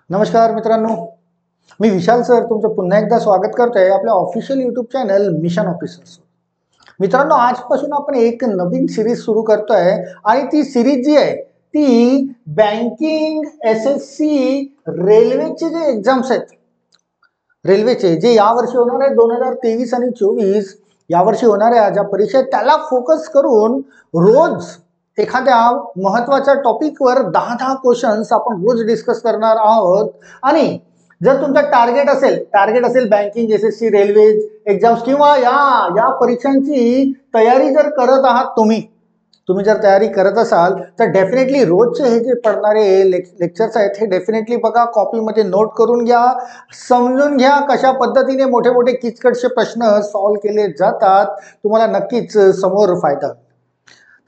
नमस्कार मित्रांनो, मी विशाल सर तुमचं पुन्हा एकदा स्वागत करतोय आपल्या official YouTube channel mission officers. मित्रांनो, आजपासून आपण एक नवीन सिरीज सुरू करतोय आणि ती सिरीज जी आहे ती बँकिंग, SSC, रेल्वेचे जे एक्झाम्स आहेत, रेल्वेचे जे यावर्षी होणार आहे 2023 आणि 24 यावर्षी होणाऱ्या ज्या परीक्षा आहेत त्याला फोकस करून रोज एखाद्या महत्वाच्या टॉपिकवर 10-10 क्वेश्चन्स आपण रोज डिस्कस करणार आहोत. आणि जर तुमचं टार्गेट असेल बँकिंग, SSC, रेल्वे एक्झाम्स किंवा या परीक्षांची तयारी जर करत आहात तुम्ही जर तयारी करत असाल तर डेफिनेटली रोजचे हे जे पडणारे लेक्चर्स आहेत हे डेफिनेटली बघा, कॉपीमध्ये नोट करून घ्या, समजून घ्या कशा पद्धतीने मोठे मोठे किचकटचे प्रश्न सॉल्व्ह केले जातात. तुम्हाला नक्कीच समोर फायदा.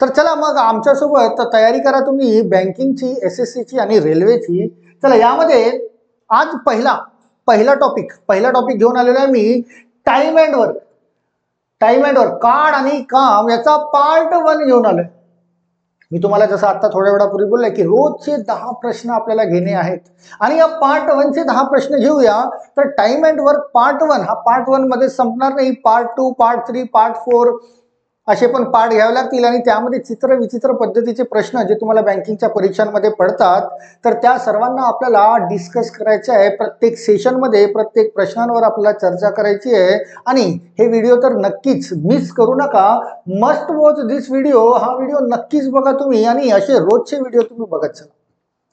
तर चला मग आमच्यासोबत तयारी करा तुम्ही बँकिंगची, SSCची आणि रेल्वेची. चला यामध्ये आज पहिला टॉपिक घेऊन आलेलो आहे मी, टाइम अँड वर्क. कार्ड आणि काम याचा पार्ट 1 घेऊन आलोय. मी तुम्हाला जसं आता थोड्या वेळापूर्वी बोललोय की रोजचे 10 प्रश्न आपल्याला घेणे आहेत आणि या पार्ट 1चे 10 प्रश्न घेऊया. तर टाइम अँड वर्क पार्ट 1 हा पार्ट 1 मध्ये संपणार नाही. पार्ट 2, पार्ट 3, पार्ट 4 असे पण पार्ट घ्यावे लागतील आणि त्यामध्ये चित्र विचित्र पद्धतीचे प्रश्न जे तुम्हाला बँकिंगच्या परीक्षांमध्ये पडतात तर त्या सर्वांना आपल्याला डिस्कस करायचे आहे. प्रत्येक सेशनमध्ये प्रत्येक प्रश्नांवर आपल्याला चर्चा करायची आहे आणि हे व्हिडिओ तर नक्कीच मिस करू नका. मस्ट वॉच दिस व्हिडिओ. हा व्हिडिओ नक्कीच बघा तुम्ही आणि असे रोजचे व्हिडिओ तुम्ही बघत चला.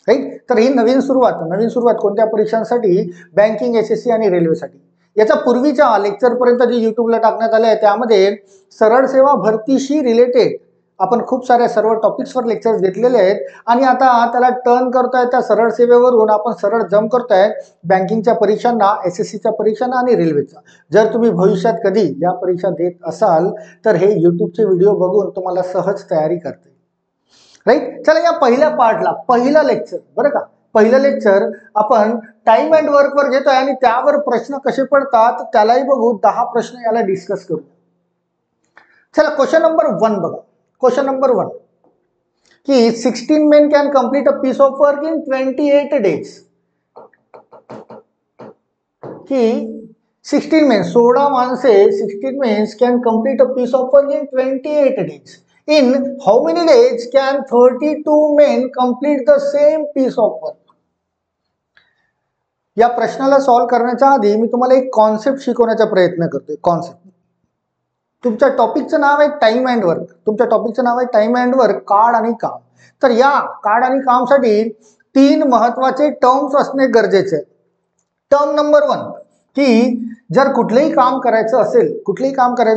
राईट. तर ही नवीन सुरुवात कोणत्या परीक्षांसाठी? बँकिंग, SSC आणि रेल्वेसाठी. याच्या पूर्वीच्या लेक्चरपर्यंत जे युट्यूबला टाकण्यात आले आहे त्यामध्ये सरळ सेवा भरतीशी रिलेटेड आपण खूप साऱ्या सर्व टॉपिक्सवर लेक्चर्स घेतलेले आहेत आणि आता त्याला टर्न करतोय. त्या सरळ सेवेवरून आपण सरळ जम करतोय बँकिंगच्या परीक्षांना, SSCच्या परीक्षांना आणि रेल्वेचा. जर तुम्ही भविष्यात कधी या परीक्षा देत असाल तर हे यूट्यूबचे व्हिडिओ बघून तुम्हाला सहज तयारी करते. राईट. चला या पहिल्या पार्टला पहिलं लेक्चर बरं का, पहिलं लेक्चर आपण टाइम अँड वर्कवर घेतोय आणि त्यावर प्रश्न कसे पडतात त्यालाही बघू. 10 प्रश्न याला डिस्कस करू. चला क्वेश्चन नंबर 1 बघा. क्वेश्चन नंबर 1 की 16 men can complete a piece of work in 28 days. की 16 माणसे 16 men can complete a piece of work in 28 days. In how many days can 32 men complete the same piece of work? या प्रश्नाला solve करण्याच्या आधी मी तुम्हाला एक concept शिकवण्याचा प्रयत्न करतोय. कॉन्सेप्ट. तुमच्या टॉपिकचं नाव आहे टाइम अँड वर्क. कार्ड आणि काम. तर या कार्ड आणि कामसाठी 3 महत्वाचे टर्म्स असणे गरजेचे आहे. टर्म नंबर 1 की जर कुठलेही काम करायचं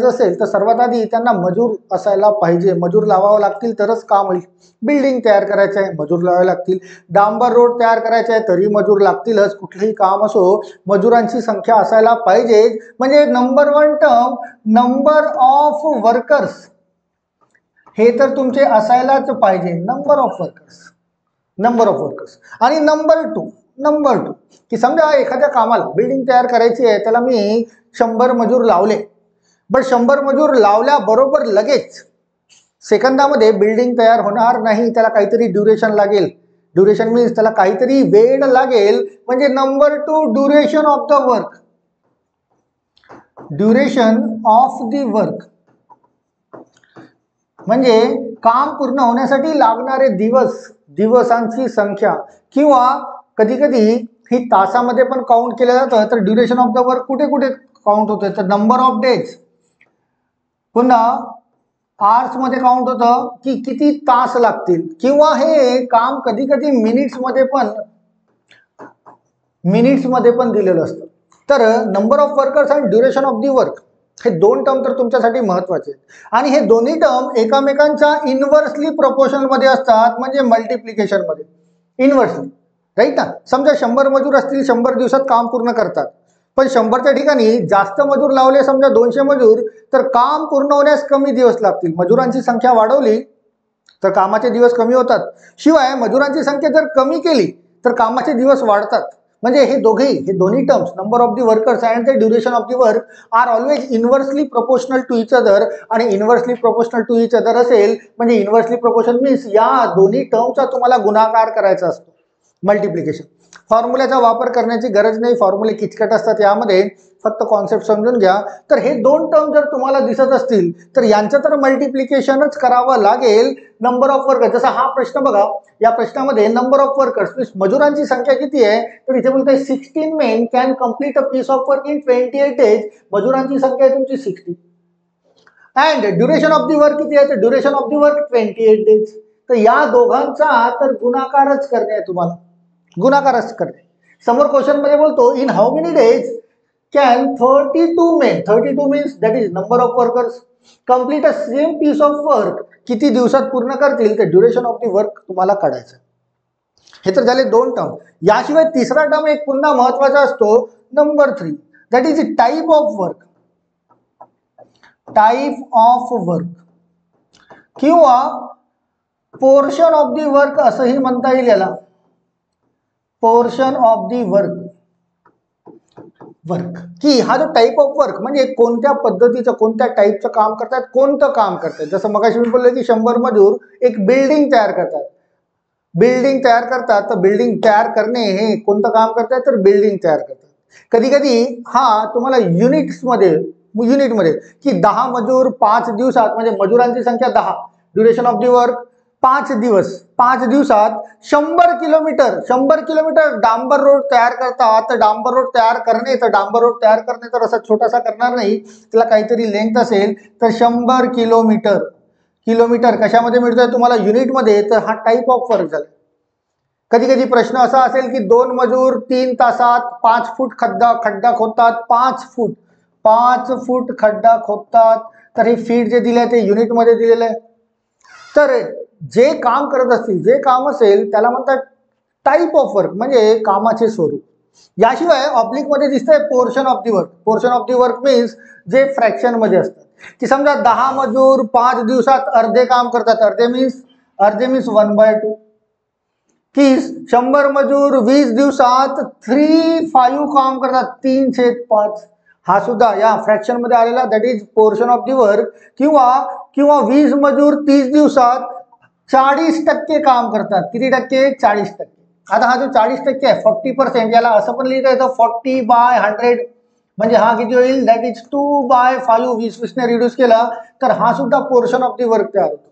असेल तर सर्वात आधी त्यांना मजूर असायला पाहिजे. मजूर लावावं लागतील तरच काम होईल. बिल्डिंग तयार करायचं आहे, मजूर लावावे लागतील. डांबर रोड तयार करायचे आहे तरी मजूर लागतीलच. कुठलेही काम असो मजुरांची संख्या असायला पाहिजे. म्हणजे number 1 term number of workers हे तर तुमचे असायलाच पाहिजे. Number of workers. आणि नंबर 2 की समजा एखाद्या कामाला बिल्डिंग तयार करायची आहे त्याला मी 100 मजूर लावले. बट 100 मजूर लावल्याबरोबर लगेच सेकंदामध्ये बिल्डिंग तयार होणार नाही. त्याला काहीतरी ड्युरेशन लागेल. ड्युरेशन मीन्स त्याला काहीतरी वेळ लागेल. म्हणजे number 2 duration of the work. म्हणजे काम पूर्ण होण्यासाठी लागणारे दिवसांची संख्या किंवा कधी कधी ही तासामध्ये पण काउंट केलं जातं. तर ड्युरेशन ऑफ द वर्क कुठे काउंट होतं तर नंबर ऑफ डेज. पुन्हा आवर्स मध्ये काउंट होतं की किती तास लागतील किंवा हे काम कधी कधी मिनिट्समध्ये पण दिलेलं असतं. तर नंबर ऑफ वर्कर्स आणि ड्युरेशन ऑफ दी वर्क हे 2 टर्म तर तुमच्यासाठी महत्वाचे आहेत. आणि हे दोन्ही टर्म एकमेकांच्या इनव्हर्सली प्रोपोर्शनल मध्ये असतात. म्हणजे मल्टिप्लिकेशन मध्ये इनव्हर्सली. राईट ना. समजा 100 मजूर असतील, 100 दिवसात काम पूर्ण करतात. पण 100च्या ठिकाणी जास्त मजूर लावले, समजा 200 मजूर, तर काम पूर्ण होण्यास कमी दिवस लागतील. मजुरांची संख्या वाढवली तर कामाचे दिवस कमी होतात. शिवाय मजुरांची संख्या जर कमी केली तर कामाचे दिवस वाढतात. म्हणजे हे दोन्ही terms number of the workers and the duration of the work are always inversely proportional to each other. आणि inversely proportional to each other असेल म्हणजे इनव्हर्सली प्रोपोर्शनल मीन्स या दोन्ही टर्मचा तुम्हाला गुणाकार करायचा असतो. मल्टिप्लिकेशन. फॉर्म्युल्याचा वापर करण्याची गरज नाही, फॉर्म्युले किचकट असतात यामध्ये, फक्त कॉन्सेप्ट समजून घ्या. तर हे दोन टर्म जर तुम्हाला दिसत असतील तर यांचं तर मल्टिप्लिकेशनच करावं लागेल नंबर ऑफ वर्कर्स. जसा हा प्रश्न बघा, या प्रश्नामध्ये नंबर ऑफ वर्कर्स मजुरांची संख्या किती आहे, तर इथे बोलतोय 16 men can complete a piece of work in 28 days. मजुरांची संख्या आहे तुमची 60 and duration of the work किती आहे, तर duration of the work 28 days. तर या दोघांचा तर गुणाकारच करणे आहे तुम्हाला, गुणाकारच करणे. समोर क्वेश्चन मध्ये बोलतो in how many days can 32 men, 32 means that is number of workers, complete a same piece of work, किती दिवसात पूर्ण करतील, तर ड्युरेशन ऑफ दी वर्क तुम्हाला काढायचं. हे तर झाले दोन टर्म. याशिवाय तिसरा टर्म एक पुन्हा महत्वाचा असतो, number 3, that is type of work. Type of work किंवा पोर्शन ऑफ दी वर्क असंही म्हणता येईल याला. पोर्शन ऑफ दी वर्क की हा जो टाइप ऑफ वर्क म्हणजे कोणत्या पद्धतीचं, कोणत्या टाईपचं काम करतात, कोणतं काम करतात. जसं मगाशी मी बोललो की 100 मजूर एक बिल्डिंग तयार करतात, बिल्डिंग तयार करतात, तर बिल्डिंग तयार करणे हे कोणतं काम करतात, तर बिल्डिंग तयार करतात. कधी कधी हा तुम्हाला युनिटमध्ये की 10 मजूर 5 दिवसात, म्हणजे मजुरांची संख्या 10, ड्युरेशन ऑफ दी वर्क 5 दिवस, 5 दिवसात 100 किलोमीटर डांबर रोड तयार करतात. तर डांबर रोड तयार करणे तर असा छोटासा करणार नाही, त्याला काहीतरी लेंथ असेल. तर 100 किलोमीटर कशामध्ये मिळतोय तुम्हाला, युनिटमध्ये. तर हा टाइप ऑफ वर्क झाला. कधी कधी प्रश्न असा असेल की 2 मजूर 3 तासात 5 फूट खड्डा खोदतात, 5 फूट खड्डा खोदतात. तर हे फीट जे दिले ते युनिटमध्ये दिलेलं आहे. तर जे काम करत असतील, जे काम असेल त्याला म्हणतात टाइप ऑफ वर्क, म्हणजे कामाचे स्वरूप. याशिवाय ऑब्लिक मध्ये दिसतंय portion of the work. Portion of the work means जे फ्रॅक्शन मध्ये असतात, की समजा 10 मजूर 5 दिवसात अर्धे काम करतात, अर्धे मीन्स 1/2, की 100 मजूर 20 दिवसात 3/5 काम करतात, 3/5. हा सुद्धा या फ्रॅक्शन मध्ये आलेला, that is portion of the work. किंवा 20 मजूर 30 दिवसात 40% काम करतात. किती टक्के, 40%. आता हा जो 40% आहे 40%, याला असं पण लिहिता येतं 40/100, म्हणजे हा किती होईल, दॅट इज 2/5. 20 ने रिड्यूस केला तर हा सुद्धा पोर्शन ऑफ दी वर्क तयार होतो.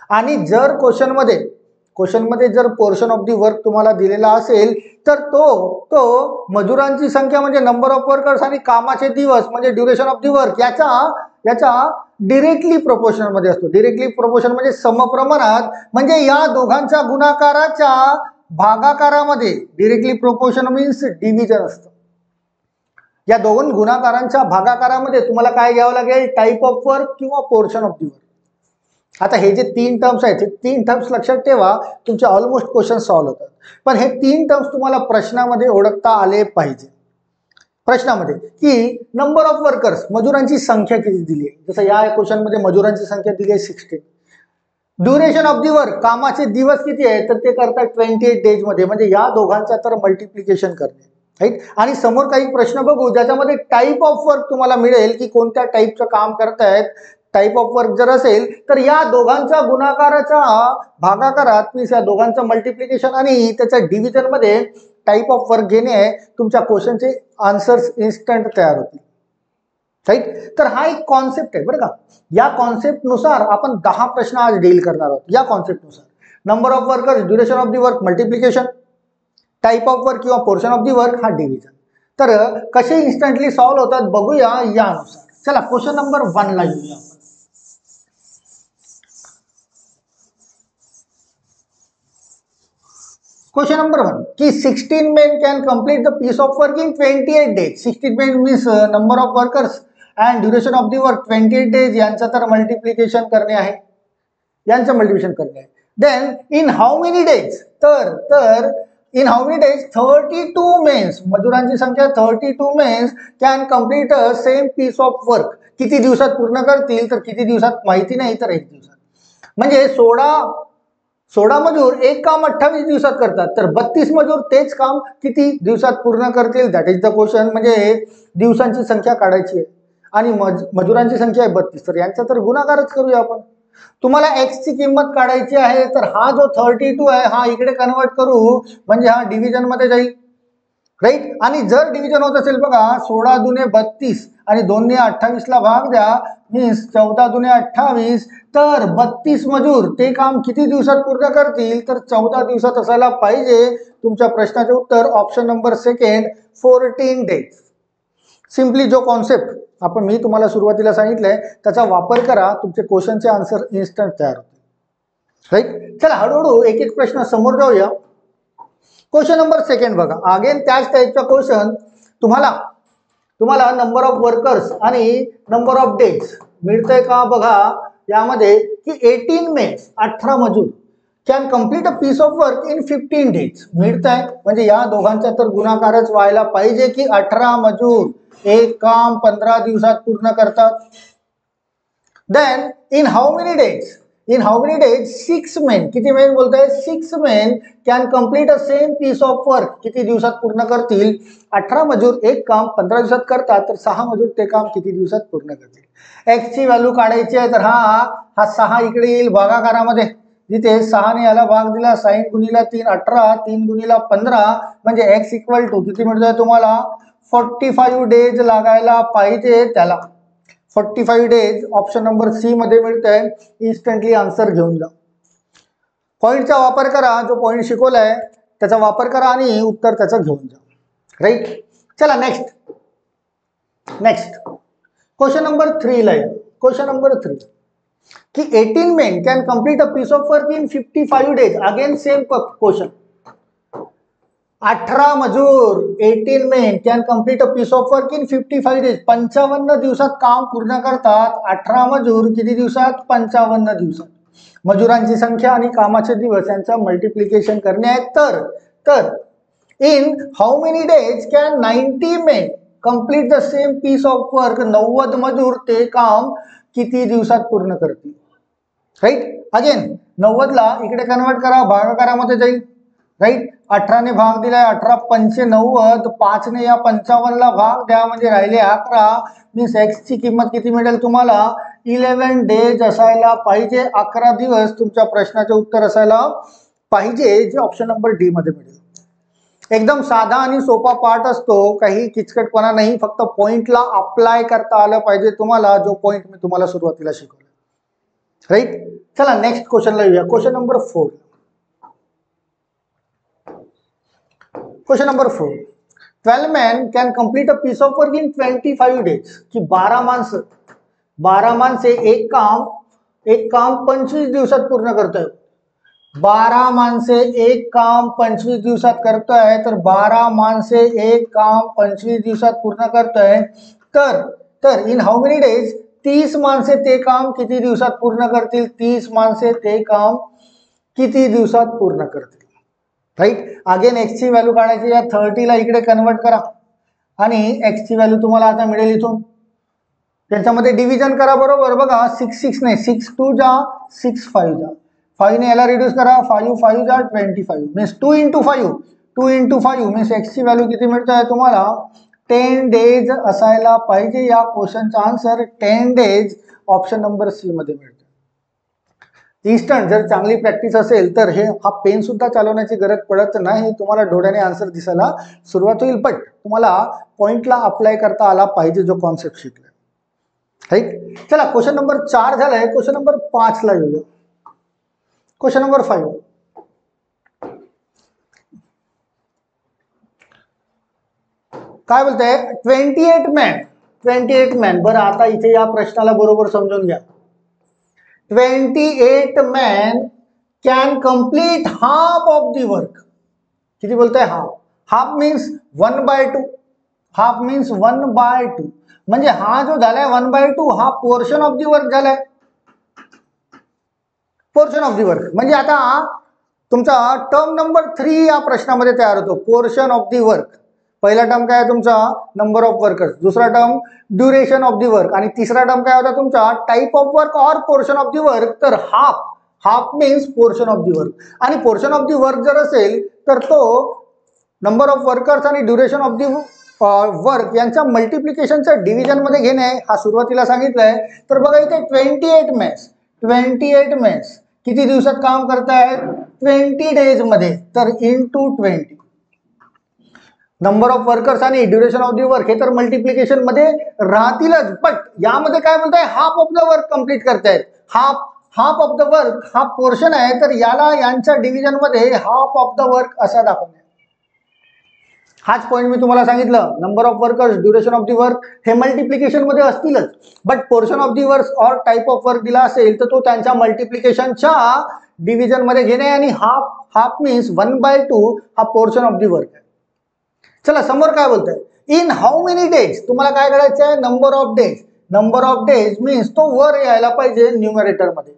आणि जर क्वेश्चनमध्ये जर पोर्शन ऑफ दी वर्क तुम्हाला दिलेला असेल तर तो मजुरांची संख्या म्हणजे नंबर ऑफ वर्कर्स आणि कामाचे दिवस म्हणजे ड्युरेशन ऑफ दी वर्क याच्या डिरेक्टली प्रोपोर्शनल मध्ये असतो. डिरेक्टली प्रोपोर्शनल म्हणजे समप्रमाणात, म्हणजे या दोघांच्या गुणाकाराच्या भागाकारामध्ये. डिरेक्टली प्रोपोर्शनल मीन्स डिव्हिजन असतं. या दोन गुणाकारांच्या भागाकारामध्ये तुम्हाला काय घ्यावं लागेल, टाइप ऑफ वर्क किंवा पोर्शन ऑफ दी वर्क. आता हे जे 3 टर्म्स आहेत, हे 3 टर्म्स लक्षात ठेवा, तुमचे ऑलमोस्ट क्वेश्चन सॉल्व्ह होतात. पण हे 3 टर्म्स तुम्हाला प्रश्नामध्ये ओळखता आले पाहिजे. प्रश्नामध्ये की नंबर ऑफ वर्कर्स, मजुरांची संख्या किती दिली आहे, जसं या क्वेश्चन मध्ये मजुरांची संख्या दिली आहे 16. ड्युरेशन ऑफ दी वर्क, कामाचे दिवस किती आहे, तर ते करतात 28 डेज मध्ये, म्हणजे या दोघांचा तर मल्टिप्लिकेशन करणे. राईट. आणि समोर काही प्रश्न बघू ज्याच्यामध्ये टाइप ऑफ वर्क तुम्हाला मिळेल की कोणत्या टाईपचं काम करतायत. टाइप ऑफ वर्क जर असेल तर या दोघांच्या गुणाकाराच्या भागाकारात मीन्स या दोघांचं मल्टिप्लिकेशन आणि त्याच्या डिव्हिजन मध्ये टाइप ऑफ वर्क घेणे आहे. तुमच्या क्वेश्चनचे आन्सर्स इन्स्टंट तयार होतील. राईट. तर हा एक कॉन्सेप्ट आहे बरं का. या कॉन्सेप्टनुसार आपण 10 प्रश्न आज डील करणार आहोत. या कॉन्सेप्टनुसार number of workers, duration of the work, multiplication, type of work किंवा पोर्शन ऑफ दी वर्क, हा डिव्हिजन. तर कसे इन्स्टंटली सॉल्व्ह होतात बघूया यानुसार. चला क्वेश्चन नंबर 1 ला येऊया. क्वेश्चन नंबर 1 की 16 men can complete the piece of work in 28 days. 16 men means number of workers and duration of the work 28 days. यांचं तर मल्टिप्लिकेशन करणे आहे, यांचं मल्टिप्लिकेशन करणे आहे. Then in how many days, तर in how many days 32 mens, मजुरांची संख्या 32 mens can complete a same piece of work. किती दिवसात पूर्ण करतील, तर किती दिवसात माहिती नाही, तर 1 दिवसात. म्हणजे 16 मजूर एक काम 28 दिवसात करतात, तर 32 मजूर तेच काम किती दिवसात पूर्ण करतील, दॅट इज द क्वेश्चन. म्हणजे दिवसांची संख्या काढायची आहे आणि मजुरांची संख्या आहे 32, तर यांचा तर गुणाकारच करूया आपण. तुम्हाला x ची किंमत काढायची आहे तर हा जो 32 आहे हा इकडे कन्वर्ट करू म्हणजे हा डिव्हिजन मध्ये जाईल, राईट. आणि जर डिव्हिजन होत असेल बघा 16 दुने 32 आणि 2 ने 28 ला भाग द्या मीन्स 14 दुने 28, तर 32 मजूर ते काम किती दिवसात पूर्ण करतील तर 14 दिवसात असायला पाहिजे. तुमच्या प्रश्नाचे उत्तर option number second 14 days. Simply जो कॉन्सेप्ट मी तुम्हाला सुरुवातीला सांगितलंय त्याचा वापर करा, तुमचे क्वेश्चनचे आन्सर इन्स्टंट तयार होतील, राईट. चला हळूहळू एक एक प्रश्न समोर जाऊया. क्वेश्चन नंबर सेकंड बघा, अगेन त्याच टाईपचा क्वेश्चन. तुम्हाला नंबर ऑफ वर्कर्स आणि नंबर ऑफ डेज मिळतंय का बघा यामध्ये की 18 मेन्स 18 मजूर can complete a piece of work in 15 days मिळतंय, म्हणजे या दोघांचा तर गुणाकारच व्हायला पाहिजे की 18 मजूर एक काम 15 दिवसात पूर्ण करतात. Then in how many days 6 men, किती मेन बोलताय 6 men can complete a same piece of work, किती दिवसात पूर्ण करतील. 18 मजूर एक काम 15 दिवसात करतात तर 6 मजूर ते काम किती दिवसात पूर्ण करतील. एक्स ची व्हॅल्यू काढायची आहे तर हा 6 इकडे येईल भागाकारामध्ये, जिथे 6 ने याला भाग दिला 6 गुणिला 3 18, 3 गुणिला 15 म्हणजे x इक्वल टू किती मिळतोय तुम्हाला 45 डेज लागायला पाहिजे त्याला. 45 डेज ऑप्शन नंबर सी मध्ये मिळतंय. इन्स्टंटली आन्सर घेऊन जा. पॉइंटचा वापर करा, जो पॉइंट शिकवलाय त्याचा वापर करा आणि उत्तर त्याचं घेऊन जा, राईट. चला नेक्स्ट क्वेश्चन नंबर 3 ला. क्वेश्चन नंबर 3 की 18 men can complete a piece of work in 55 days. Again same question. 18 मजूर 18 men can complete a piece of work in 55 days. 55 दिवसात काम पूर्ण करतात 18 मजूर, किती दिवसात 55 दिवसात. मजुरांची संख्या आणि कामाचे दिवस यांचं मल्टिप्लिकेशन करणे आहे. तर in how many days can 90 men complete the same piece of work. 90 मजूर ते काम किती दिवसात पूर्ण करतील, राईट. अगेन 90 ला इकडे कन्वर्ट करा, भागाकारामध्ये जाईल, राईट. 18 ने भाग दिलाय 18 पंचे 90, 5 ने या 55 ला भाग द्या म्हणजे राहिले 11 मीन्स एक्स ची किंमत किती मिळेल तुम्हाला 11 डेज असायला पाहिजे. 11 दिवस तुमच्या प्रश्नाचे उत्तर असायला पाहिजे, जे ऑप्शन नंबर डी मध्ये मिळेल. एकदम साधा आणि सोपा पार्ट असतो, काही किचकटपणा नाही, फक्त पॉइंटला अप्लाय करता आलं पाहिजे तुम्हाला, जो पॉइंट मी तुम्हाला सुरुवातीला शिकवला, राईट. चला नेक्स्ट क्वेश्चनला येऊया. Question number 4. Question number 4. 12 men can complete a piece of work in 25 days. की 12 माणसे एक काम 25 दिवसात पूर्ण करतोय. 12 माणसे एक काम 25 दिवसात करतोय, तर 12 माणसे एक काम 25 दिवसात पूर्ण करतोय. तर इन हाऊ मेनी डेज 30 माणसे ते काम किती दिवसात पूर्ण करतील. 30 माणसे ते काम किती दिवसात पूर्ण करतील, राईट. अगेन एक्स ची व्हॅल्यू काढायची, या 30 ला इकडे कन्वर्ट करा आणि एक्स ची व्हॅल्यू तुम्हाला आता मिळेल इथून. त्याच्यामध्ये डिव्हिजन करा, बरोबर बघा 6 ने 6 2 जा 6 5 जा, 5 ने याला रिड्यूस करा 5 5 जा 25 मीन्स 2 into 5 मीन्स एक्स ची व्हॅल्यू किती मिळतंय तुम्हाला 10 डेज असायला पाहिजे. या क्वेश्चनचा answer 10 days option number C मध्ये मिळतो. इन्स्टंट जर चांगली प्रॅक्टिस असेल तर हा पेन सुद्धा चालवण्याची गरज पडत नाही, तुम्हाला डोळ्याने आन्सर दिसायला सुरुवात होईल. बट तुम्हाला पॉइंटला अप्लाय करता आला पाहिजे जो कॉन्सेप्ट शिकला, राईट. चला क्वेश्चन नंबर 4 झालाय. क्वेश्चन नंबर 5 ला येऊया. Question number 5. काय बोलतंय 28 मॅन. बरं आता इथे या प्रश्नाला बरोबर समजून घ्या. 28 men can complete half of the work. किती बोलतोय हाफ मीन्स 1/2. हाफ मीन्स 1/2 म्हणजे हा जो झालाय 1/2 हा पोर्शन ऑफ दी वर्क झालाय. पोर्शन ऑफ दी वर्क म्हणजे आता तुमचा टर्म नंबर 3 या प्रश्नामध्ये तयार होतो. Portion of the work. पहिला टर्म काय आहे तुमचा नंबर ऑफ वर्कर्स, दुसरा term duration of the work आणि तिसरा टर्म काय होता तुमचा टाइप ऑफ वर्क और पोर्शन ऑफ दी वर्क. तर half means portion of the work. आणि पोर्शन ऑफ दी वर्क जर असेल तर तो नंबर ऑफ वर्कर्स आणि ड्युरेशन ऑफ दी वर्क यांच्या मल्टिप्लिकेशनच्या डिव्हिजन मध्ये घेणे हा सुरुवातीला सांगितलंय. तर बघा इथे 28 28 मेन्स किती दिवसात काम करतायत? 20 डेज मध्ये. तर इंटू 20. नंबर ऑफ वर्कर्स आणि ड्युरेशन ऑफ दी वर्क हे तर मल्टिप्लिकेशन मध्ये राहतीलच, बट यामध्ये काय म्हणताय? Half of the work complete करतायत. हाफ ऑफ द वर्क हा पोर्शन आहे, तर याला यांच्या डिव्हिजन मध्ये हाफ ऑफ द वर्क असा दाखवणार. हाच पॉईंट मी तुम्हाला सांगितलं. Number of workers, duration of the work हे मल्टिप्लिकेशन मध्ये असतीलच, but portion of the work और टाइप ऑफ वर्क दिला असेल तर तो त्यांच्या मल्टिप्लिकेशनच्या डिव्हिजन मध्ये घेणे, आणि हाफ मीन्स 1/2 हा पोर्शन ऑफ दी वर्क आहे. चला समोर काय बोलतोय? In how many days. तुम्हाला काय करायचं आहे? Number of days. Number of days means तो वर यायला पाहिजे न्यूमरेटर मध्ये.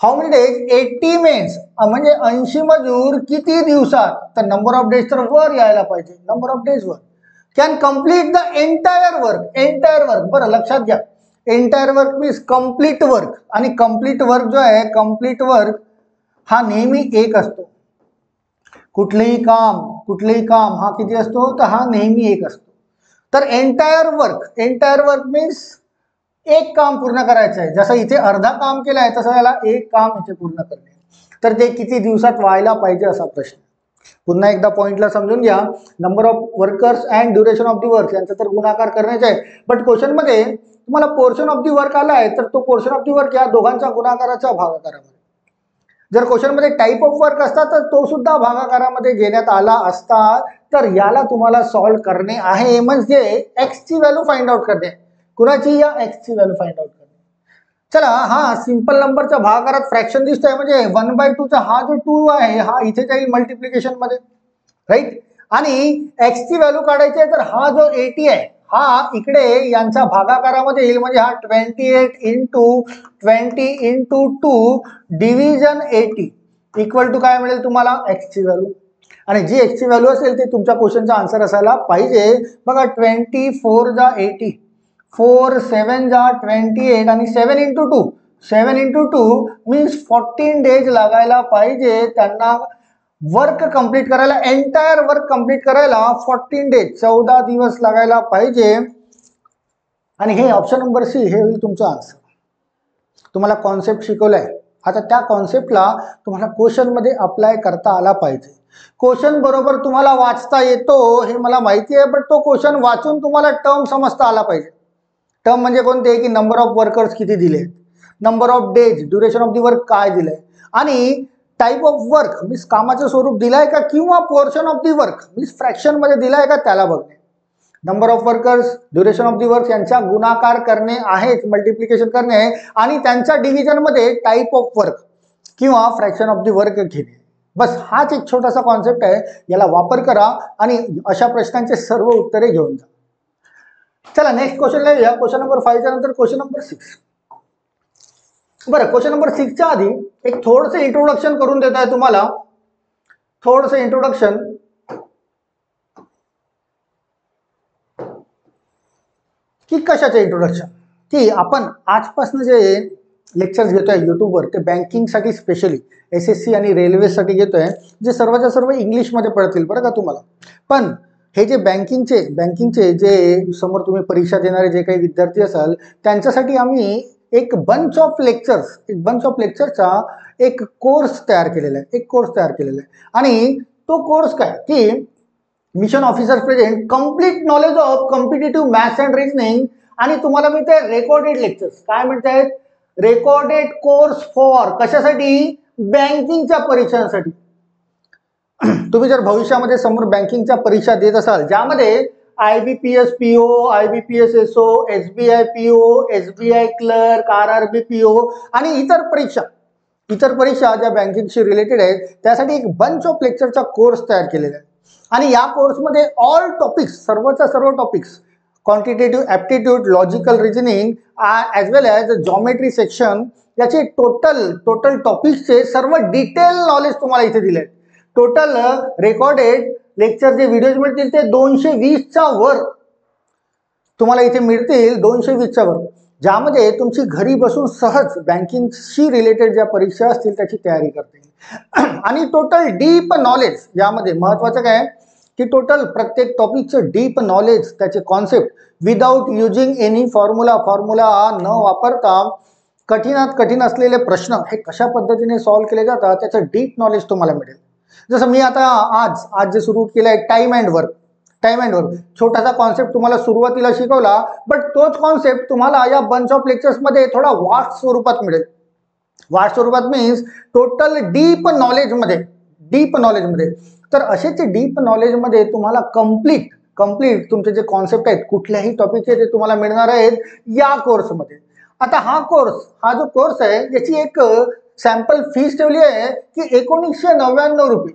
How many days? 80 मेन्स म्हणजे 80 मजूर किती दिवसात? तर नंबर ऑफ डेज तर वर यायला पाहिजे, नंबर ऑफ डेज वर. Can complete the entire work. Entire work बरं लक्षात घ्या, entire work means complete work, आणि कम्प्लीट वर्क जो आहे, कम्प्लीट वर्क हा नेहमी एक असतो. कुठलेही काम हा किती असतो? तर हा नेहमी एक असतो. तर एंटायर वर्क मीन्स एक काम पूर्ण करायचं आहे. जसं इथे अर्धा काम केलं आहे तसं याला एक काम इथे पूर्ण करणे. तर ते किती दिवसात व्हायला पाहिजे असा प्रश्न. पुन्हा एकदा पॉइंटला समजून घ्या. Number of workers and duration of the work यांचा तर गुणाकार करण्याचा आहे, बट क्वेश्चन मध्ये तुम्हाला पोर्शन ऑफ दी वर्क आला आहे, तर तो पोर्शन ऑफ दी वर्क या दोघांच्या गुणाकाराच्या भागाकारामध्ये. जर क्वेश्चन मध्ये टाइप ऑफ वर्क असता तर तो सुद्धा भागाकारामध्ये घेण्यात आला असता. तर याला तुम्हाला सॉल्व्ह करणे आहे, म्हणजे एक्स ची व्हॅल्यू फाइंड आउट करणे. कुणाची? या एक्स ची व्हॅल्यू फाइंड आउट करणे. चला, हा सिंपल नंबरच्या भागाकारात फ्रॅक्शन दिसतोय, म्हणजे 1/2 चा हा जो 2 आहे हा इथे जाईल मल्टिप्लिकेशन मध्ये, राईट. आणि एक्स ची व्हॅल्यू काढायची आहे, तर हा जो 80 आहे हा इकडे यांच्या भागाकारामध्ये येईल, म्हणजे हा 28 into 20 into 2 division 80 equal to काय मिळेल तुम्हाला? एक्स ची व्हॅल्यू. आणि जी एक्स ची व्हॅल्यू असेल ते तुमच्या क्वेश्चनचा आन्सर असायला पाहिजे. बघा 24 जा 80, 4 7 जा 28 आणि 7 इंटू 2, 7 इंटू 2 मीन्स 14 डेज लागायला पाहिजे त्यांना वर्क कंप्लीट करायला. एंटायर वर्क कंप्लीट करायला 14 डेज, 14 दिवस लागायला पाहिजे. आणि हे ऑप्शन नंबर सी हे होईल तुमचं आन्सर. तुम्हाला कॉन्सेप्ट शिकवलाय, आता त्या कॉन्सेप्टला तुम्हाला क्वेश्चन मध्ये अप्लाय करता आला पाहिजे. क्वेश्चन बरोबर तुम्हाला वाचता येतो हे मला माहिती आहे, पण तो क्वेश्चन वाचून तुम्हाला टर्म समजता आला पाहिजे. टर्म म्हणजे कोणते? की नंबर ऑफ वर्कर्स किती दिले, number of days, duration of the work काय दिलंय, आणि टाइप ऑफ वर्क मीन्स कामाचं स्वरूप दिलाय का, किंवा portion of the work means fraction मध्ये दिलाय का, त्याला बघणे. Number of workers, duration of the work यांचा गुणाकार करणे आहेच, मल्टिप्लिकेशन करणे आहे, आणि त्यांच्या डिव्हिजन मध्ये टाइप ऑफ वर्क किंवा फ्रॅक्शन ऑफ दी वर्क घेणे. बस हाच एक छोटासा कॉन्सेप्ट आहे, याला वापर करा आणि अशा प्रश्नांचे सर्व उत्तरे घेऊन जा. चला नेक्स्ट क्वेश्चन लिहूया. क्वेश्चन नंबर 5 च्या नंतर क्वेश्चन नंबर 6. बरं, क्वेश्चन नंबर 6 च्या आधी एक थोडंसं इंट्रोडक्शन करून देत आहे तुम्हाला. थोडंसं इंट्रोडक्शन. की कशाचं इंट्रोडक्शन? की आपण आजपासून जे लेक्चर्स घेतोय युट्यूबवर ते बँकिंगसाठी स्पेशली SSC आणि रेल्वेसाठी घेतोय, जे सर्वच्या सर्व इंग्लिशमध्ये पडतील बरं का तुम्हाला. पण हे जे बँकिंगचे जे समोर तुम्ही परीक्षा देणारे जे काही विद्यार्थी असाल त्यांच्यासाठी आम्ही एक बंच ऑफ लेक्चरचा एक कोर्स तयार केलेला आहे. आणि तो कोर्स काय? की mission officer present complete knowledge of competitive maths and reasoning, आणि तुम्हाला मिळते रेकॉर्डेड लेक्चर्स. काय मिळतात? रेकॉर्डेड कोर्स फॉर कशासाठी? बँकिंगच्या परीक्षांसाठी. तुम्ही जर भविष्यामध्ये समोर बँकिंगच्या परीक्षा देत असाल, ज्यामध्ये IBPS PO, IBPS SO, SBI PO, SBI clerk, RRB PO आणि इतर परीक्षा ज्या बँकिंगशी रिलेटेड आहेत, त्यासाठी एक बंच ऑफ लेक्चरचा कोर्स तयार केलेला आहे. आणि या कोर्समध्ये ऑल टॉपिक्स, सर्वच्या सर्व topics, quantitative aptitude, logical reasoning as well as geometry section, याचे टोटल टॉपिक्सचे सर्व डिटेल नॉलेज तुम्हाला इथे दिले आहेत. टोटल रेकॉर्डेड लेक्चर जे व्हिडिओज मिळतील ते 220च्या वर तुम्हाला इथे मिळतील, 220च्या वर, ज्यामध्ये तुमची घरी बसून सहज बँकिंगशी रिलेटेड ज्या परीक्षा असतील त्याची तयारी करता येईल. आणि टोटल डीप नॉलेज, यामध्ये महत्वाचं काय की टोटल प्रत्येक टॉपिकचं डीप नॉलेज, त्याचे concept without using any formula न वापरता कठीणात कठीण असलेले प्रश्न हे कशा पद्धतीने सॉल्व्ह केले जातात त्याचं डीप नॉलेज तुम्हाला मिळेल. जसं मी आता आज जे सुरू केलं आहे टाइम अँड वर्क, छोटासा कॉन्सेप्ट तुम्हाला सुरुवातीला शिकवला, बट तोच कॉन्सेप्ट तुम्हाला या बंच ऑफ लेक्चर्समध्ये थोडा वास्ट स्वरूपात मिळेल. वास्ट स्वरूपात मीन्स टोटल डीप नॉलेजमध्ये. तर असेच डीप नॉलेजमध्ये तुम्हाला कम्प्लीट तुमचे जे कॉन्सेप्ट आहेत कुठल्याही टॉपिकचे ते तुम्हाला मिळणार आहेत या कोर्समध्ये. आता हा जो कोर्स आहे याची एक सॅम्पल फीस ठेवली आहे की 1999 रुपये,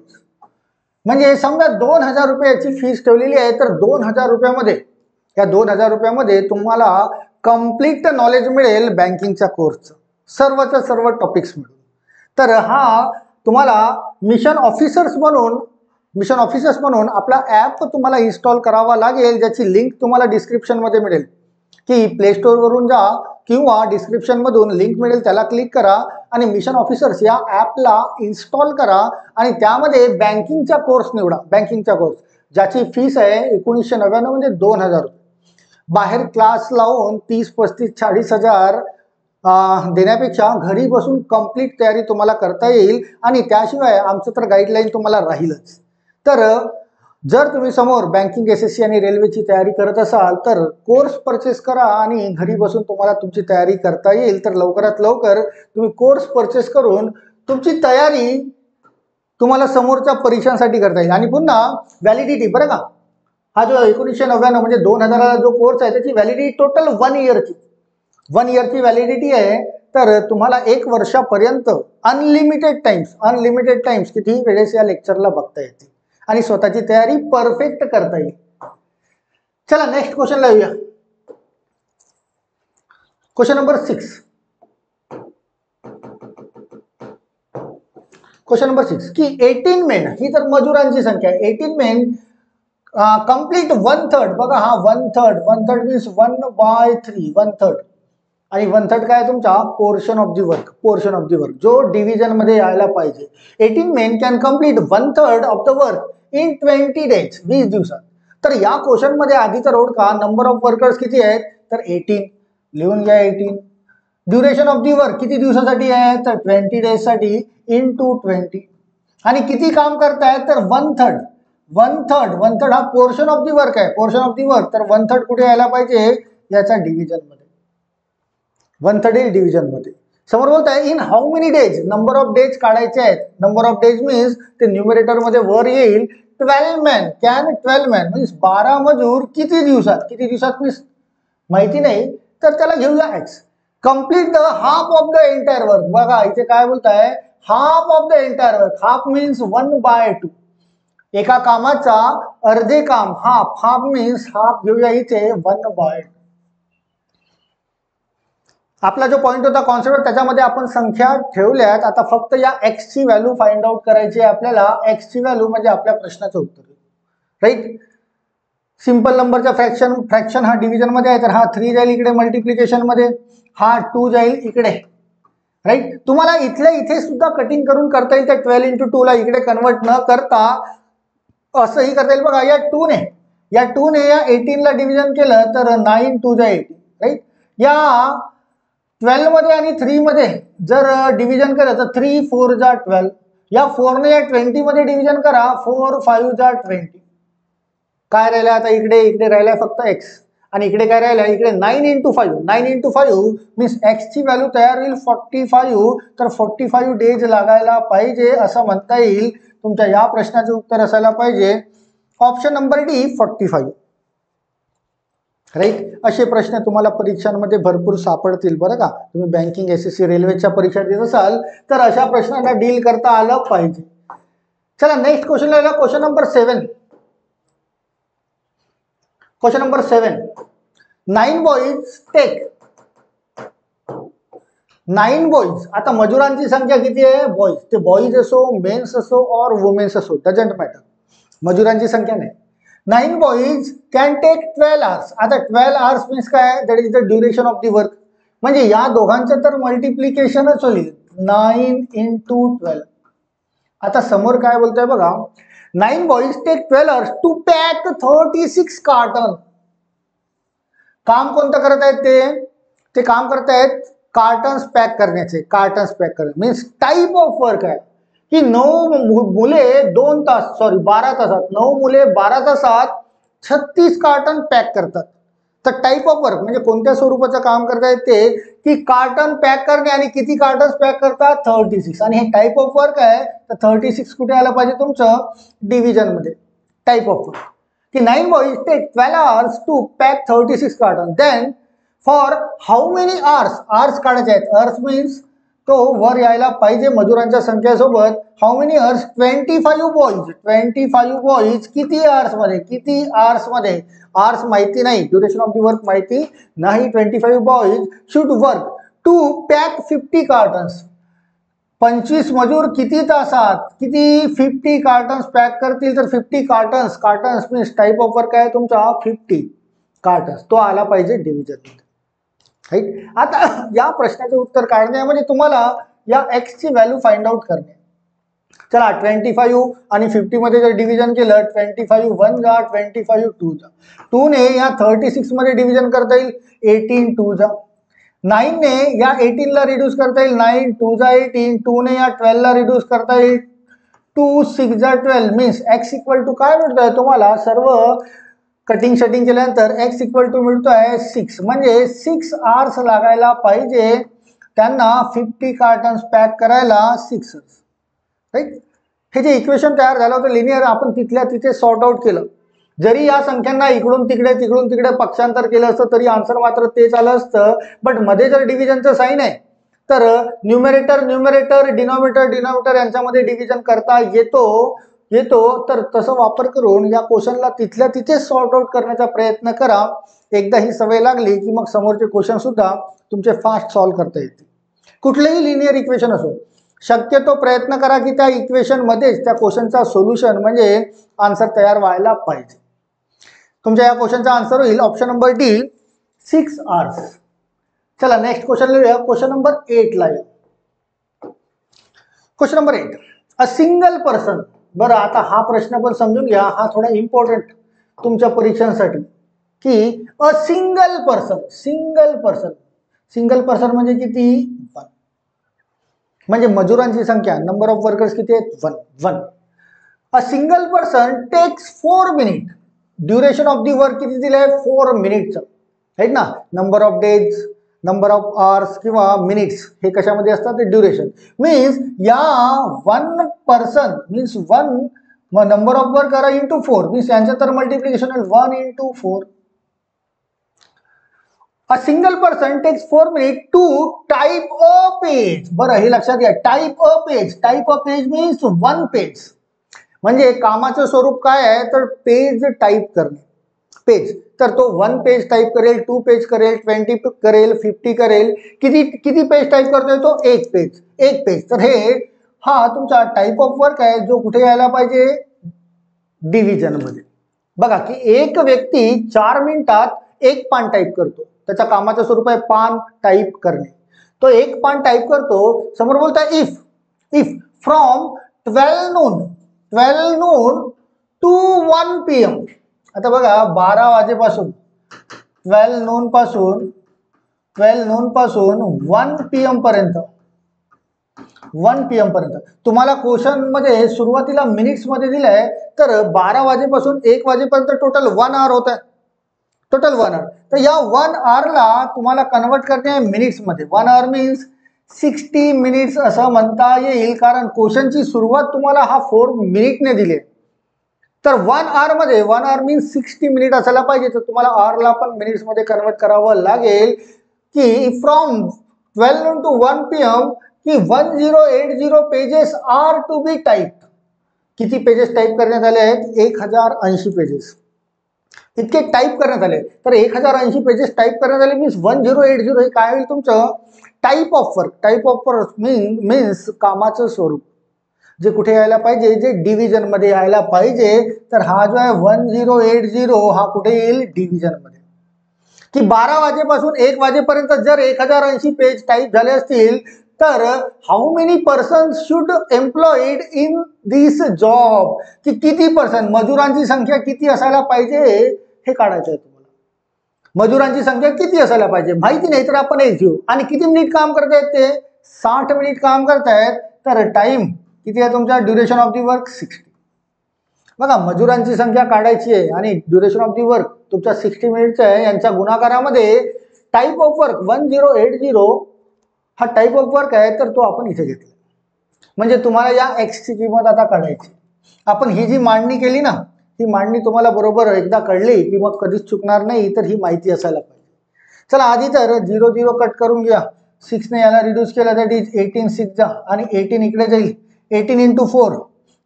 म्हणजे समजा 2000 रुपयाची फीस ठेवलेली आहे. तर 2000 रुपयामध्ये तुम्हाला कम्प्लीट नॉलेज मिळेल बँकिंगच्या कोर्सचं, सर्वच्या सर्व टॉपिक्स मिळून. तर हा तुम्हाला मिशन ऑफिसर्स म्हणून आपला ॲप तुम्हाला इन्स्टॉल करावा लागेल, ज्याची लिंक तुम्हाला डिस्क्रिप्शनमध्ये मिळेल. की प्ले स्टोअरवरून जा किंवा डिस्क्रिप्शनमधून लिंक मिळेल त्याला क्लिक करा आणि मिशन ऑफिसर्स या ॲपला इन्स्टॉल करा आणि त्यामध्ये बँकिंगचा कोर्स निवडा. बँकिंगचा कोर्स ज्याची फीस आहे 1999 म्हणजे 2000 रुपये. बाहेर क्लास लावून 30, 35, 40 हजार देण्यापेक्षा घरी बसून कंप्लीट तयारी तुम्हाला करता येईल. आणि त्याशिवाय आमचं तर गाईडलाईन तुम्हाला राहीलच. तर जर तुम्ही समोर बँकिंग, SSC आणि रेल्वेची तयारी करत असाल तर कोर्स परचेस करा आणि घरी बसून तुम्हाला तुमची तयारी करता येईल. तर लवकरात लवकर तुम्ही कोर्स परचेस करून तुमची तयारी तुम्हाला समोरच्या परीक्षांसाठी करता येईल. आणि पुन्हा व्हॅलिडिटी बरं का, हा जो 1999 म्हणजे 2000 जो कोर्स आहे त्याची व्हॅलिडिटी टोटल 1 इयरची व्हॅलिडिटी आहे. तर तुम्हाला 1 वर्षापर्यंत अनलिमिटेड टाइम्स कितीही वेळेस या लेक्चरला बघता येते आणि स्वतःची तयारी परफेक्ट करता येईल. चला नेक्स्ट क्वेश्चनला येऊया. क्वेश्चन नंबर 6 की 18 मेन, ही तर मजुरांची संख्या आहे. 18 मेन कंप्लीट 1/3. बघा हा 1/3 मीन्स 1/3 1/3 आणि 1/3 काय तुमचा पोर्शन ऑफ द वर्क जो डिव्हिजन मध्ये यायला पाहिजे. 18 main can complete 1/3 of the work in 20 days, 20 दिवसात. तर या क्वेश्चन मध्ये आधी तर ओळखा नंबर ऑफ वर्कर्स किती आहेत, तर 18 लिहून घ्या. 18 ड्युरेशन ऑफ दी वर्क किती दिवसासाठी आहे, तर 20 डेज साठी इंटू 20. आणि किती काम करतायत, तर 1/3 हा पोर्शन ऑफ दी वर्क आहे. तर 1/3 कुठे यायला पाहिजे, याचा डिव्हिजन मध्ये. 1/3 येईल डिव्हिजन मध्ये. समोर बोलताय in how many days, number of days काढायचे आहेत. नंबर ऑफ डेज मीन्स ते न्यूमरेटर मध्ये वर येईल. 12 मॅन कॅन 12 मॅन मीन्स 12 मजूर किती दिवसात मीन्स माहिती नाही, तर त्याला घेऊया x. Complete the half of the entire work. बघा इथे काय बोलताय, half of the entire work. Half means 1/2. एका कामाचा अर्धे काम हाफ मीन्स हाफ घेऊया इथे 1/2. आपला जो पॉइंट होता कॉन्सेप्ट त्याच्यामध्ये आपण संख्या ठेवल्यात. आता फक्त या x ची व्हॅल्यू फाइंड आउट करायची आहे आपल्याला. x ची व्हॅल्यू म्हणजे आपल्या प्रश्नाचं उत्तर, राईट. सिंपल नंबरचा फ्रॅक्शन हा डिव्हिजन मध्ये आहे, तर हा 3 जाईल इकडे मल्टिप्लिकेशन मध्ये, हा 2 जाईल इकडे, राईट. तुम्हाला इथल्या इथे सुद्धा कटिंग करून करता येईल. त्या 12 into 2 ला इकडे कन्वर्ट न करता असंही करता येईल. बघा या 2 ने या 18 ला डिव्हिजन केलं तर 9 2 जा 18, राईट. या 12 मध्ये आणि 3 मध्ये जर डिव्हिजन केलं तर 3 4 जा 12. या 4 ने या 20 मध्ये डिव्हिजन करा, 4 5 जा 20. काय राहिलं आता, इकडे राहिलाय फक्त x आणि इकडे काय राहिलं, इकडे 9 into 5 मीन्स x ची व्हॅल्यू तयार होईल 45. तर 45 डेज लागायला पाहिजे असं म्हणता येईल. तुमच्या या प्रश्नाचं उत्तर असायला पाहिजे ऑप्शन नंबर डी 45, राईट. असे प्रश्न तुम्हाला परीक्षांमध्ये भरपूर सापडतील बरं का. तुम्ही बँकिंग, SSC, रेल्वेच्या परीक्षा देत असाल तर अशा प्रश्नांना डील करता आलं पाहिजे. चला नेक्स्ट क्वेश्चन आहे क्वेश्चन नंबर 7. 9 बॉईज. आता मजुरांची संख्या किती आहे, बॉईज. ते बॉईज असो, मेन्स असो और वुमेन्स असो, डझंट मॅटर. मजुरांची संख्या नाही. 9 बॉईज कॅन टेक 12 hours. आता 12 hours मीन्स काय, that is the duration of the work. म्हणजे या दोघांचं तर मल्टिप्लिकेशनच होईल 9 into 12. आता समोर काय बोलतोय बघा, 9 boys take 12 hours to pack 36 carton. काम कोणतं करत आहेत, ते काम करतायत कार्टन्स पॅक करण्याचे, कार्टन्स पॅक करणे मीन्स टाईप ऑफ वर्क आहे की 9 मुले 2 तास, सॉरी 12 तासात, 9 मुले 12 तासात 36 कार्टन पॅक करतात. तर टाईप ऑफ वर्क म्हणजे कोणत्या स्वरूपाचं काम करतायत ते, की कार्टन पॅक करणे आणि किती कार्टन्स पॅक करतात 36. आणि हे टाईप ऑफ वर्क आहे, तर 36 कुठे आलं पाहिजे तुमचं डिव्हिजन मध्ये. टाईप ऑफ वर्क की 9 boys take 12 hours to pack 36 carton. Then for how many hours, hours काढायचे आहेत, आवर्स मीन्स तो वर यायला पाहिजे मजुरांच्या संख्येसोबत. How many hours 25 boys, 25 boys किती आवर्स मध्ये, किती आवर्स मध्ये, आवर्स माहिती नाही, ड्युरेशन ऑफ द वर्क माहिती नाही. 25 boys should work to pack 50 cartons. 25 मजूर किती तासात, किती 50 कार्टन्स पॅक करतील, तर 50 cottons, cottons means type of work आहे तुमचा 50 कार्टन्स, तो आला पाहिजे डिव्हिजन मध्ये. राईट. आता या प्रश्नाचे उत्तर काढण्यामध्ये तुम्हाला या एक्स ची व्हॅल्यू फाइंड आउट करणे. चला 25 आणि 50 मध्ये जर डिव्हिजन केलं, 25 1 जा, 25 2 जा, 2 ने या 36 मध्ये डिव्हिजन करता येईल, 18 2 जा. 9 ने या 18 ला रिड्यूस करता येईल, 9 2 जा 18. 2 ने या 12 ला रिड्यूस करता येईल, 2 6 जा 12. मीन्स एक्स इक्वल टू काय मिळतोय तुम्हाला, सर्व कटिंग शटिंग केल्यानंतर एक्स इक्वल टू मिळतोय 6. म्हणजे 6 आवर्स लागायला पाहिजे त्यांना 50 कार्टन्स पॅक करायला, 6 आवर्स. राईट. हे जे इक्वेशन तयार झालं होतं लिनियर, आपण तिथल्या तिथे सॉर्ट आउट केलं. जरी या संख्यांना इकडून तिकडे पक्षांतर केलं असतं तरी आन्सर मात्र तेच आलं असतं. बट मध्ये जर डिव्हिजनचं साईन आहे तर न्यूमरेटर डिनॉमिनेटर यांच्यामध्ये डिव्हिजन करता येतो. तर तसं वापर करून या क्वेश्चनला तिथल्या तिथे सॉर्ट आउट करण्याचा प्रयत्न करा. एकदा ही सवय लागली की मग समोरचे क्वेश्चन सुद्धा तुमचे फास्ट सॉल्व्ह करता येतील. कुठलेही लिनियर इक्वेशन असो, शक्यतो प्रयत्न करा की त्या इक्वेशन मध्येच त्या क्वेश्चनचा सोल्युशन म्हणजे आन्सर तयार व्हायला पाहिजे. तुमच्या या क्वेश्चनचा आन्सर होईल ऑप्शन नंबर डी, 6 आवर्स. चला नेक्स्ट क्वेश्चन लिहूया. क्वेश्चन नंबर 8 ला या. क्वेश्चन नंबर 8, अ सिंगल पर्सन. बरं, आता हा प्रश्न पण समजून घ्या, हा थोडा इम्पॉर्टंट तुमच्या परीक्षांसाठी, की अ सिंगल पर्सन म्हणजे किती, 1. म्हणजे मजुरांची संख्या, नंबर ऑफ वर्कर्स किती आहेत, 1. A single person takes 4 minute. Duration of the work किती दिलंय, 4 मिनिटचं. राईट ना. Number of days, number of hours किंवा मिनिट्स हे कशामध्ये असतात, ते ड्युरेशन. मीन्स या 1 person means 1 number of work करा इंटू 4 मीन्स यांचं तर multiplication 1 into 4. A single person takes 4 minutes to type a page. बरं, हे लक्षात घ्या, type a page. Type a page means 1 page. म्हणजे कामाचं स्वरूप काय आहे, तर पेज टाइप करणे. पेज, तर तो 1 पेज टाइप करेल, 2 पेज करेल, 20 करेल, 50 करेल. किती पेज टाइप करतोय तो, 1 पेज. तर हे हा तुमचा टाइप ऑफ वर्क आहे जो कुठे यायला पाहिजे, डिव्हिजन मध्ये. बघा की एक व्यक्ती 4 मिनिटात 1 पान टाइप करतो, त्याच्या कामाचं स्वरूप आहे पान टाइप करणे. तो 1 पान टाइप करतो. समोर बोलताय if from 12 noon to 1 PM. आता बघा 12 वाजेपासून 12 नून पासून 1 PM पर्यंत, 1 PM पर्यंत तुम्हाला क्वेश्चन मध्ये सुरुवातीला मिनिट्स मध्ये दिलंय, तर 12 वाजेपासून 1 वाजेपर्यंत टोटल 1 आवर होत आहे. टोटल 1 आवर. तर या 1 आवरला तुम्हाला कन्वर्ट करणे आहे मिनिट्स मध्ये. 1 आवर मीन्स 60 मिनिट्स असं म्हणता येईल, कारण क्वेश्चनची सुरुवात तुम्हाला हा 4 मिनिटने दिली आहे. तर 1 आवर मध्ये 1 आवर मीन्स 60 मिनिट असायला पाहिजे. तर तुम्हाला आवरला पण मिनिट्स मध्ये कन्वर्ट करावं लागेल. की फ्रॉम 12 noon to 1 PM की 1080 pages are to be type. किती पेजेस टाइप करण्यात आले आहेत, 1080 पेजेस इतके टाइप करण्यात आले. तर 1080 पेजेस टाइप करण्यात आले मीन्स 1080 हे काय होईल तुमचं, type of work. Type of work means कामाचं स्वरूप जे कुठे यायला पाहिजे, जे डिव्हिजन मध्ये यायला पाहिजे. तर हा जो आहे 1080 हा कुठे येईल, डिव्हिजन मध्ये. की 12 वाजेपासून 1 वाजेपर्यंत जर 1080 पेज टाइप झाले असतील, तर how many person should employed in this job. की किती पर्सन, मजुरांची संख्या किती असायला पाहिजे हे काढायचं आहे तुम्हाला. मजुरांची संख्या किती असायला पाहिजे माहिती नाही तर आपण एक घेऊ. आणि किती मिनिट काम करतायत ते 60 मिनिट काम करतायत. तर टाइम किती आहे तुमचा, ड्युरेशन ऑफ दी वर्क 60. बघा मजुरांची संख्या काढायची आहे आणि ड्युरेशन ऑफ दी वर्क तुमचा 60 मिनिटचा आहे. यांच्या गुणाकारामध्ये टाईप ऑफ वर्क 1080 हा टाईप ऑफ वर्क आहे, तर तो आपण इथे घेतला. म्हणजे तुम्हाला या एक्सची किंमत आता काढायची. आपण ही जी मांडणी केली ना, ही मांडणी तुम्हाला बरोबर एकदा कळली की मग कधीच चुकणार नाही, तर ही माहिती असायला पाहिजे. चला आधी तर 0 0 कट करून घ्या. 6 ने याला रिड्यूस केला दॅट इज 18 6 जा आणि 18 इकडे जाईल. 18 into 4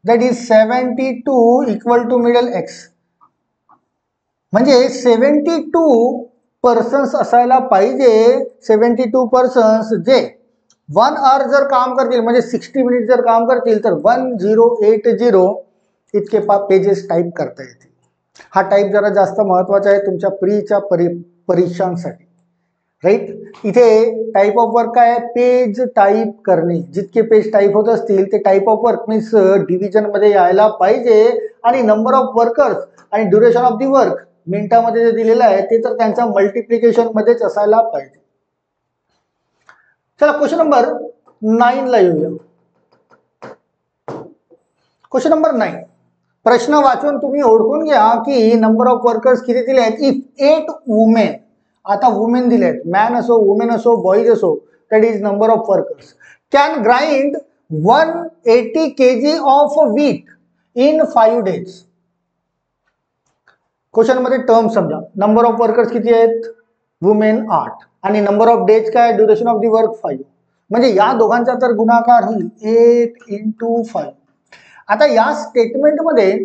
that is 72 equal to middle X. म्हणजे 72 पर्सन्स असायला पाहिजे. 72 पर्सन्स जे 1 आवर जर काम करतील म्हणजे 60 मिनिट जर काम करतील तर 1080 इतके पेजेस टाईप करता येतील. हा टाईप जरा जास्त महत्वाचा आहे तुमच्या प्रीच्या परीक्षांसाठी, राईट. इथे टाईप ऑफ वर्क काय आहे, पेज टाईप करणे. जितके पेज टाईप होत असतील ते type of work means division मध्ये यायला पाहिजे. आणि नंबर ऑफ वर्कर्स आणि ड्युरेशन ऑफ दी वर्क मिनिटामध्ये जे दिलेलं आहे ते तर त्यांचा मल्टिप्लिकेशन मध्येच असायला पाहिजे. चला क्वेश्चन नंबर 9 ला येऊया. क्वेश्चन नंबर 9 प्रश्न वाचून तुम्ही ओळखून घ्या की नंबर ऑफ वर्कर्स किती दिले आहेत. इफ 8 वुमेन, आता वुमेन दिले आहेत, मॅन असो वुमेन असो बॉईज असो, that is number of workers, can grind 180 kg of wheat in 5 days. Question मध्ये टर्म समजा. नंबर ऑफ वर्कर्स किती आहेत, वुमेन 8 आणि नंबर ऑफ डेज काय, ड्युरेशन ऑफ दी वर्क 5. म्हणजे या दोघांचा तर गुणाकार होईल 8 into 5. आता या स्टेटमेंटमध्ये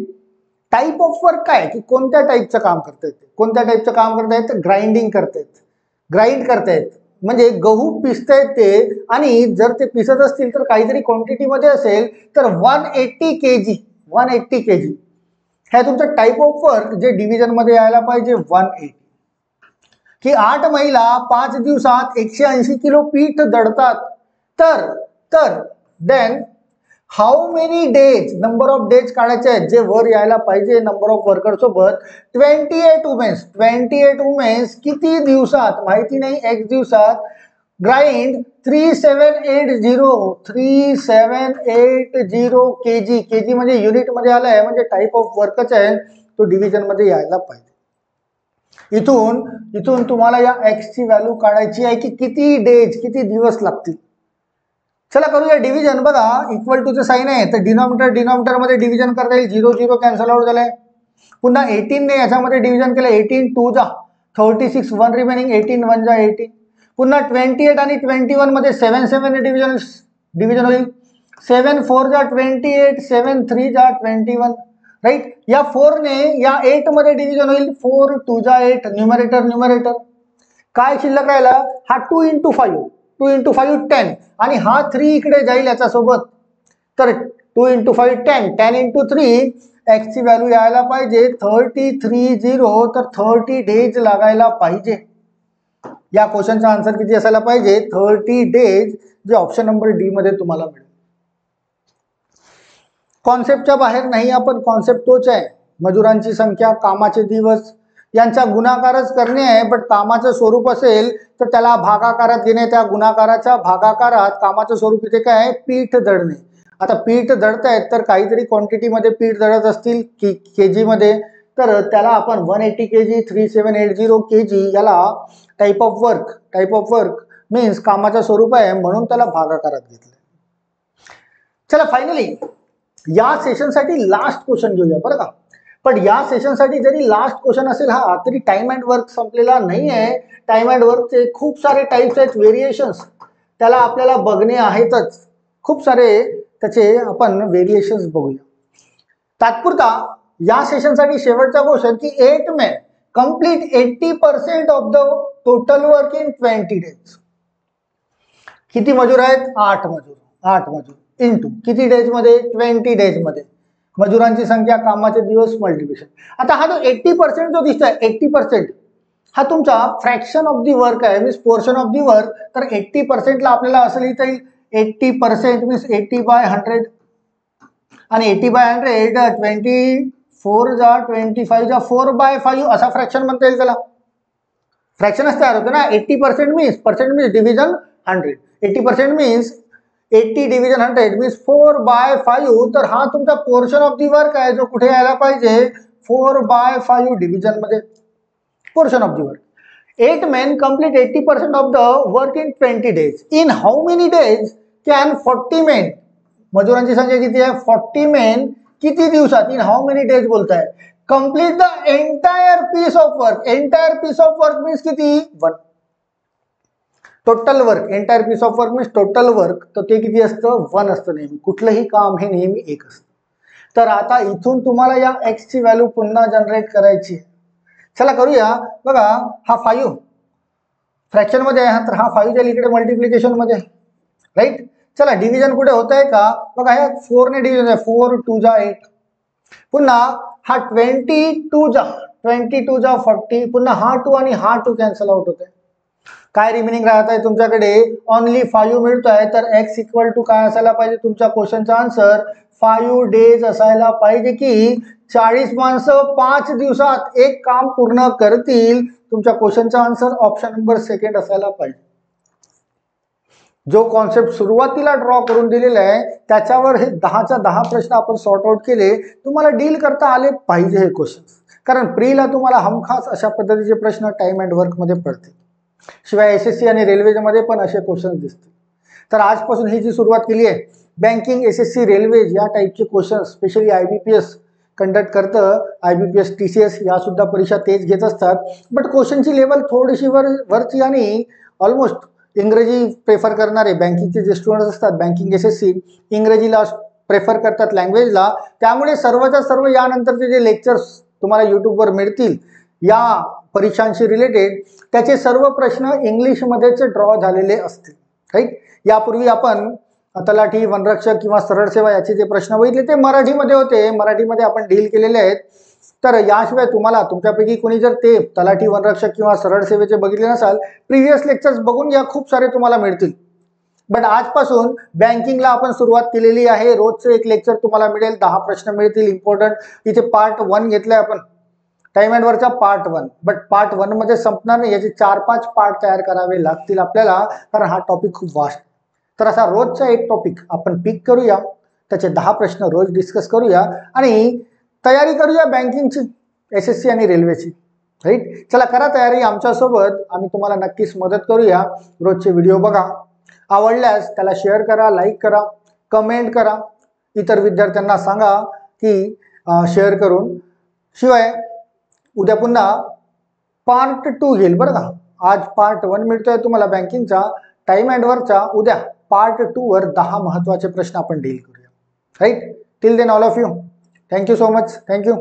टाईप ऑफ वर्क काय की कोणत्या टाईपचं काम करतायत, कोणत्या टाईपचं काम करतायत, ग्राइंडिंग करतायत, ग्राइंड करतायत म्हणजे गहू पिसतायत ते. आणि जर ते पिसत असतील तर काहीतरी क्वांटिटीमध्ये असेल तर 180 kg हे तुमचं टाईप ऑफ वर्क जे डिव्हिजन मध्ये यायला पाहिजे 180. की 8 महिला 5 दिवसात 180 किलो पीठ दळतात. तर then how many days, number of days काढायचे आहेत जे वर यायला पाहिजे नंबर ऑफ वर्कर सोबत. 28 वुमेन्स किती दिवसात माहिती नाही, x दिवसात ग्राइंड 3780 kg म्हणजे युनिट मध्ये आलाय म्हणजे टाईप ऑफ वर्कच आहे, तो डिव्हिजन मध्ये यायला पाहिजे. इथून तुम्हाला या x ची व्हॅल्यू काढायची आहे की किती डेज, किती दिवस लागतील. चला करूया डिव्हिजन. बघा इक्वल टूचं साईन आहे तर डिनॉमिनेटर मध्ये डिव्हिजन करता येईल. 0 0 कॅन्सल आउट झालाय. पुन्हा 18 ने याच्यामध्ये डिव्हिजन केलं. 18 2 जा 36 1 रिमेनिंग 18 1 जा 18. पुन्हा 28 आणि 21 मध्ये 7 7 ने डिव्हिजन होईल. 7 4 जा 28 7 3 जा 21, राईट. या 4 ने या 8 मध्ये डिव्हिजन होईल. 4 2 जा 8 न्यूमरेटर काय शिल्लक राहिला, हा 2 into 5 10 आणि हा 3 इकडे जाईल याच्या सोबत. तर 2 into 5 10 10 into 3 x ची व्हॅल्यू यायला पाहिजे 33 तर 30 डेज लागायला पाहिजे. या क्वेश्चनचा आन्सर किती असायला पाहिजे, 30 डेज, जे ऑप्शन नंबर डी मध्ये तुम्हाला मिळेल. कॉन्सेप्टच्या बाहेर नाही आपण, कॉन्सेप्ट तोच आहे. मजुरांची संख्या, कामाचे दिवस यांचा गुणाकारच करणे आहे. बट कामाचं स्वरूप असेल तर त्याला भागाकारात घेणे. त्या गुणाकाराच्या भागाकारात कामाचं स्वरूप इथे काय आहे, पीठ दळणे. आता पीठ दळतायत तर काहीतरी क्वांटिटीमध्ये पीठ दळत असतील केजी मध्ये, तर त्याला आपण 180 kg 3780 kg याला टाईप ऑफ वर्क मीन्स कामाचं स्वरूप आहे म्हणून त्याला भागाकारात घेतलं. चला फायनली या सेशनसाठी लास्ट क्वेश्चन घेऊया बरं का. पण या सेशनसाठी जरी लास्ट क्वेश्चन असेल हा, तरी टाइम अँड वर्क संपलेला नाही आहे. टाइम अँड वर्कचे खूप सारे टाइप्स आहेत, व्हेरिएशन्स त्याला आपल्याला बघणे आहेतच. खूप सारे त्याचे आपण व्हेरिएशन्स बघूया. तात्पुरता या सेशनसाठी शेवटचा क्वेश्चन की 8 men complete 80% of the total work in 20 days. किती मजूर आहेत, 8 मजूर इंटू किती डेज मध्ये, 20 डेज मध्ये. मजुरांची संख्या, कामाचे दिवस, मल्टिप्लिकेशन. आता हा जो 80% जो दिसतोय 80% हा तुमचा फ्रॅक्शन ऑफ दी वर्क आहे, means portion of the work. तर 80% ला आपल्याला असं लिहिता येईल 80% मीन्स 80/100 आणि 80/100 24 जा 25 जा 4/5 असा फ्रॅक्शन म्हणता येईल त्याला. फ्रॅक्शनच तयार होतं ना. 80% means division 100. 80% means 80 division 100 means 4/5. तर हा तुमचा पोर्शन ऑफ दी वर्क आहे जो कुठे यायला पाहिजे 4/5 डिव्हिजन मध्ये. Portion of the work. 8 men complete 80% of the work in 20 days. In how many days can 40 men, मजुरांची संख्या किती आहे 40 men किती दिवसात, इन हाउ मेनी डेज बोलताय, complete the entire piece of work. Entire piece of work means किती 1. Total work, entire piece of work means total work, तर ते किती असतं 1 असतं नेहमी. कुठलंही काम हे नेहमी 1 असतं. तर आता इथून तुम्हाला या x ची व्हॅल्यू पुन्हा जनरेट करायची. चला करूया. बघा हा 5 फ्रॅक्शन मध्ये आहे, तर हा 5 जाईल इकडे मल्टिप्लिकेशन मध्ये, राईट. चला डिव्हिजन कुठे होत आहे का, बघा ह्या 4 ने डिव्हिजन आहे, 4 2 जा 8. पुन्हा हा 22 जा 40. पुन्हा हा 2 आणि हा 2 कॅन्सल आउट होत आहे. काय रिमेनिंग राहत आहे तुमच्याकडे ओनली 5 मिळतोय. तर x इक्वल टू काय असायला पाहिजे तुमच्या क्वेश्चनचा आन्सर 5 डेज असायला पाहिजे, की 40 माणसं 5 दिवसात एक काम पूर्ण करतील. तुमच्या क्वेश्चनचा आन्सर ऑप्शन नंबर 2 असायला पाहिजे. जो कॉन्सेप्ट सुरुवातीला ड्रॉ करून दिलेला आहे त्याच्यावर हे 10च्या 10 प्रश्न आपण सॉर्ट आउट केले. तुम्हाला डील करता आले पाहिजे हे क्वेश्चन, कारण प्रीला तुम्हाला हमखास अशा पद्धतीचे प्रश्न टाइम अँड वर्क मध्ये पडतील. शिवाय एसएससी आणि रेल्वेमध्ये पण असे क्वेश्चन दिसतील. तर आजपासून ही जी सुरुवात केली आहे, बँकिंग, एसएससी, रेल्वेज या टाईपचे क्वेश्चन स्पेशली आयबीपीएस कंडक्ट करतं. आयबीपीएस, टीसीएस या सुद्धा परीक्षा तेच घेत असतात. बट क्वेश्चनची लेवल थोडीशी वरची आणि ऑलमोस्ट इंग्रजी प्रेफर करणारे बँकिंगचे जे स्टुडंट्स असतात, बँकिंग एसएससी इंग्रजीला प्रेफर करतात लँग्वेजला. त्यामुळे सर्वच्या सर्व यानंतरचे जे लेक्चर्स तुम्हाला यूट्यूबवर मिळतील या परीक्षांशी रिलेटेड, त्याचे सर्व प्रश्न इंग्लिशमध्येच ड्रॉ झालेले असतील, राईट. यापूर्वी आपण तलाठी, वनरक्षक किंवा सरळ सेवा याचे जे प्रश्न बघितले ते मराठीमध्ये होते, मराठीमध्ये आपण डील केलेले आहेत. तर याशिवाय तुम्हाला तुमच्यापैकी कोणी जर ते तलाठी, वनरक्षक किंवा सरळ सेवेचे बघितले नसाल, प्रिव्हियस लेक्चर्स बघून घ्या, खूप सारे तुम्हाला मिळतील. बट आजपासून बँकिंगला आपण सुरुवात केलेली आहे. रोजचं एक लेक्चर तुम्हाला मिळेल, 10 प्रश्न मिळतील इम्पॉर्टंट. इथे पार्ट 1 घेतलाय आपण, टाइम अँड वर्कचा पार्ट 1. बट पार्ट 1 मध्ये संपणार नाही, याचे 4-5 पार्ट तयार करावे लागतील आपल्याला, कारण हा टॉपिक खूप वास्ट. तर असा रोजचा एक टॉपिक आपण पिक करूया, त्याचे 10 प्रश्न रोज डिस्कस करूया आणि तयारी करूया बँकिंगची, एसएससी आणि रेल्वेची, राईट. चला करा तयारी आमच्यासोबत, आम्ही तुम्हाला नक्कीच मदत करूया. रोजचे व्हिडिओ बघा, आवडल्यास त्याला शेअर करा, लाईक करा, कमेंट करा, इतर विद्यार्थ्यांना सांगा की शेअर करून. शिवाय उद्या पुन्हा पार्ट 2 घेईल बरं का. आज पार्ट 1 मिळतोय तुम्हाला बँकिंगचा, टाइम अँड वर्कचा. उद्या पार्ट 2 वर 10 महत्त्वाचे प्रश्न आपण डील करूया, right. Till then all of you, thank you so much, thank you.